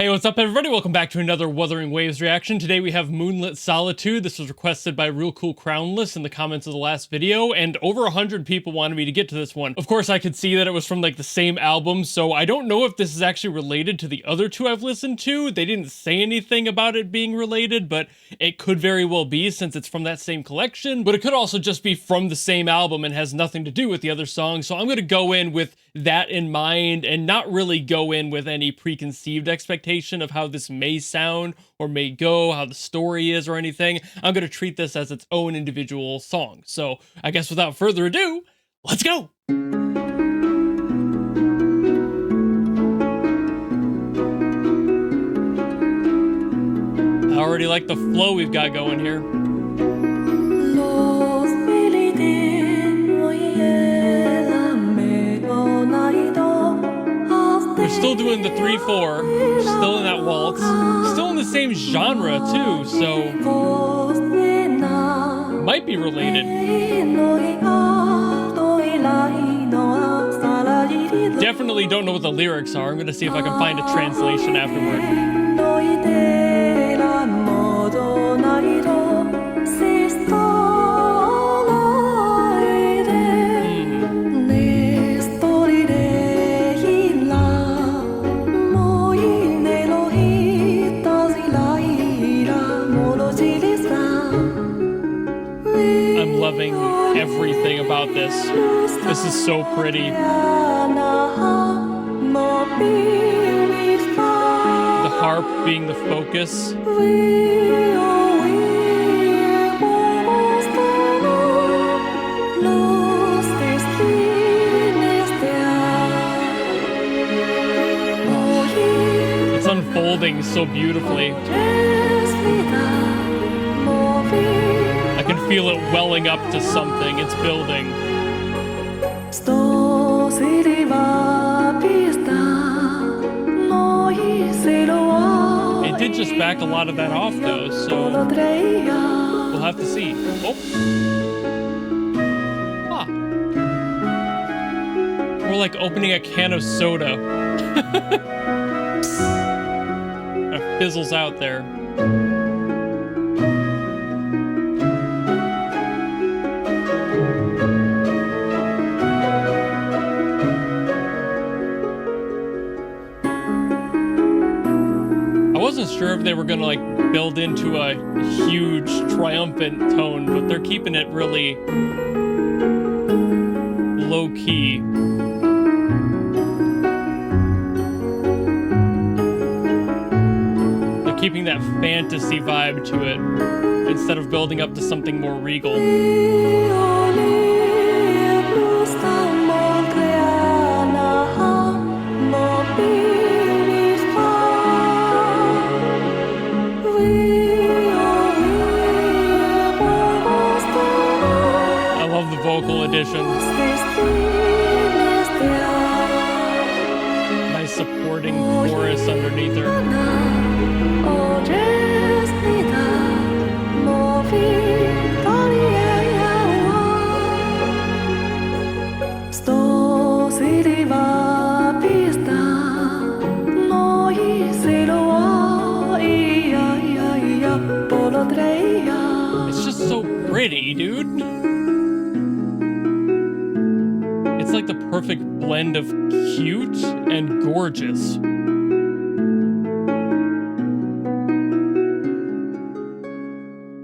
Hey, what's up everybody? Welcome back to another Wuthering Waves reaction. Today we have Moonlit Solitude. This was requested by Real Cool Crownless in the comments of the last video, and over 100 people wanted me to get to this one. Of course, I could see that it was from like the same album, so I don't know if this is actually related to the other two I've listened to. They didn't say anything about it being related, but it could very well be since it's from that same collection, but it could also just be from the same album and has nothing to do with the other songs. So I'm going to go in with that in mind and not really go in with any preconceived expectation of how this may sound or may go, how the story is or anything. I'm going to treat this as its own individual song. So I guess without further ado, let's go! I already like the flow we've got going here. We're still doing the 3/4, still in that waltz, still in the same genre too, so might be related. Definitely don't know what the lyrics are. I'm gonna see if I can find a translation afterward. I'm loving everything about this. This is so pretty. The harp being the focus. It's unfolding so beautifully. I can feel it welling up to something. It's building. It did just back a lot of that off though, so we'll have to see. Oh. Ah. We're like opening a can of soda. It fizzles out there. I wasn't sure if they were gonna like build into a huge triumphant tone, but they're keeping it really low key. They're keeping that fantasy vibe to it instead of building up to something more regal. Vocal addition. Nice supporting chorus underneath her. It's just so pretty, dude. It's like the perfect blend of cute and gorgeous.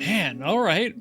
Man, all right.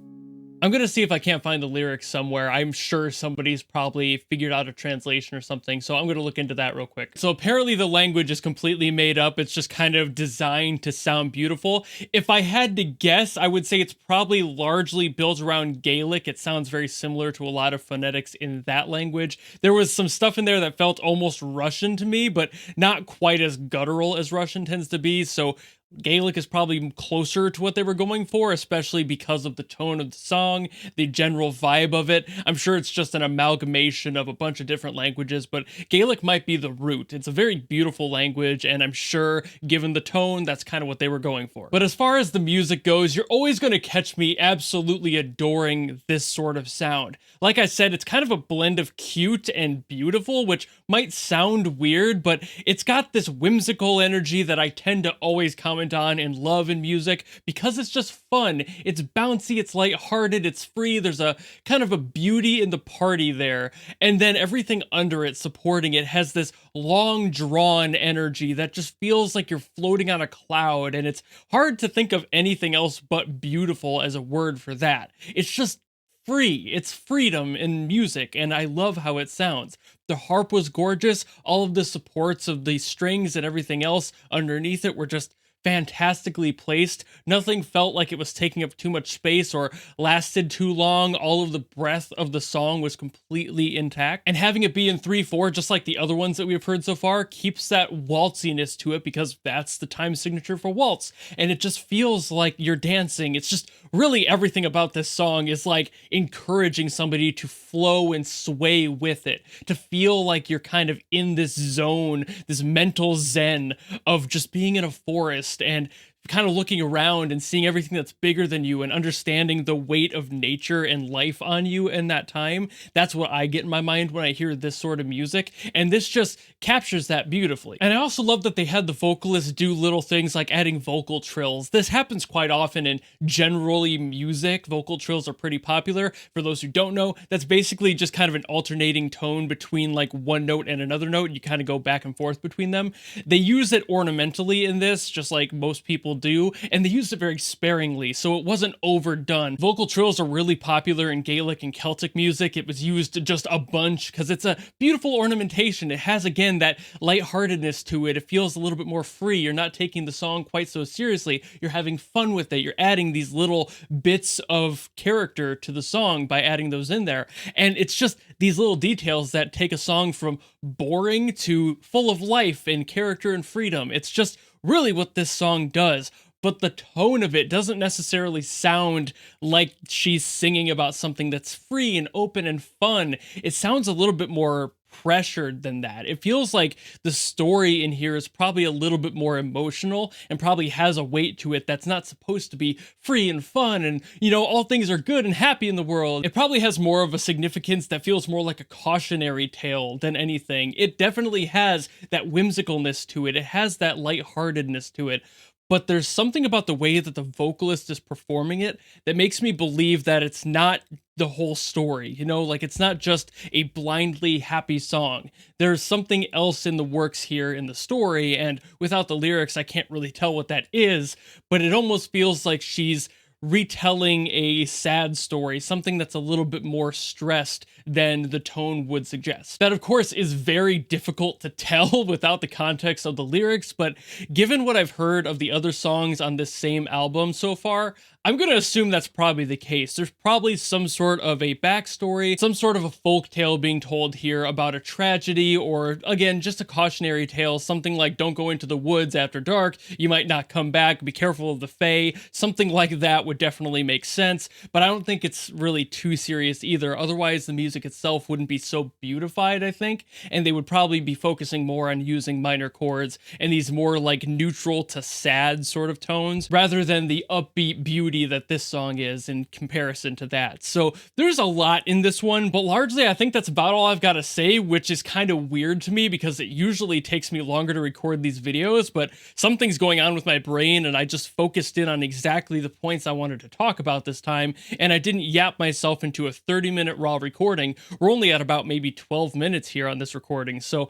I'm gonna see if I can't find the lyrics somewhere. I'm sure somebody's probably figured out a translation or something, so I'm gonna look into that real quick. So apparently the language is completely made up. It's just kind of designed to sound beautiful. If I had to guess, I would say it's probably largely built around Gaelic. It sounds very similar to a lot of phonetics in that language. There was some stuff in there that felt almost Russian to me, but not quite as guttural as Russian tends to be, so Gaelic is probably closer to what they were going for, especially because of the tone of the song, the general vibe of it. I'm sure it's just an amalgamation of a bunch of different languages, but Gaelic might be the root. It's a very beautiful language, and I'm sure, given the tone, that's kind of what they were going for. But as far as the music goes, you're always going to catch me absolutely adoring this sort of sound. Like I said, it's kind of a blend of cute and beautiful, which might sound weird, but it's got this whimsical energy that I tend to always comment on and love in music because it's just fun. It's bouncy, it's lighthearted, it's free. There's a kind of a beauty in the party there. And then everything under it supporting it has this long drawn energy that just feels like you're floating on a cloud. And it's hard to think of anything else but beautiful as a word for that. It's just free. It's freedom in music, and I love how it sounds. The harp was gorgeous. All of the supports of the strings and everything else underneath it were just fantastically placed. Nothing felt like it was taking up too much space or lasted too long. All of the breadth of the song was completely intact. And having it be in 3/4, just like the other ones that we've heard so far, keeps that waltziness to it because that's the time signature for waltz. And it just feels like you're dancing. It's just really everything about this song is like encouraging somebody to flow and sway with it, to feel like you're kind of in this zone, this mental zen of just being in a forest and kind of looking around and seeing everything that's bigger than you and understanding the weight of nature and life on you in that time. That's what I get in my mind when I hear this sort of music, and this just captures that beautifully. And I also love that they had the vocalists do little things like adding vocal trills. This happens quite often in generally music. Vocal trills are pretty popular. For those who don't know, that's basically just kind of an alternating tone between like one note and another note. You kind of go back and forth between them. They use it ornamentally in this, just like most people do, and they used it very sparingly, so it wasn't overdone. Vocal trills are really popular in Gaelic and Celtic music. It was used just a bunch because it's a beautiful ornamentation. It has, again, that lightheartedness to it. It feels a little bit more free. You're not taking the song quite so seriously. You're having fun with it. You're adding these little bits of character to the song by adding those in there. And it's just these little details that take a song from boring to full of life and character and freedom. It's just really what this song does, but the tone of it doesn't necessarily sound like she's singing about something that's free and open and fun. It sounds a little bit more pressured than that. It feels like the story in here is probably a little bit more emotional and probably has a weight to it that's not supposed to be free and fun and, you know, all things are good and happy in the world. It probably has more of a significance that feels more like a cautionary tale than anything. It definitely has that whimsicalness to it. It has that lightheartedness to it. But there's something about the way that the vocalist is performing it that makes me believe that it's not the whole story, you know, like it's not just a blindly happy song. There's something else in the works here in the story, and without the lyrics, I can't really tell what that is, but it almost feels like she's retelling a sad story, something that's a little bit more stressed than the tone would suggest. That, of course, is very difficult to tell without the context of the lyrics, but given what I've heard of the other songs on this same album so far, I'm going to assume that's probably the case. There's probably some sort of a backstory, some sort of a folk tale being told here about a tragedy, or again, just a cautionary tale, something like don't go into the woods after dark, you might not come back, be careful of the fae. Something like that would definitely make sense, but I don't think it's really too serious either. Otherwise, the music itself wouldn't be so beautified, I think, and they would probably be focusing more on using minor chords and these more like neutral to sad sort of tones, rather than the upbeat beauty that this song is in comparison to that. So there's a lot in this one, but largely I think that's about all I've got to say, which is kind of weird to me because it usually takes me longer to record these videos, but something's going on with my brain and I just focused in on exactly the points I wanted to talk about this time, and I didn't yap myself into a 30-minute raw recording. We're only at about maybe 12 minutes here on this recording, so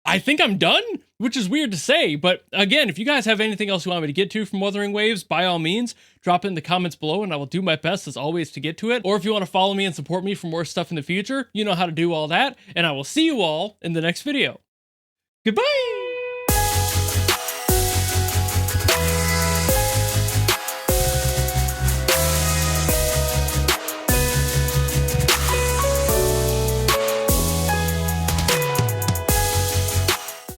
I think I'm done, which is weird to say, but again, if you guys have anything else you want me to get to from Wuthering Waves, by all means, drop it in the comments below and I will do my best as always to get to it. Or if you want to follow me and support me for more stuff in the future, you know how to do all that, and I will see you all in the next video. Goodbye!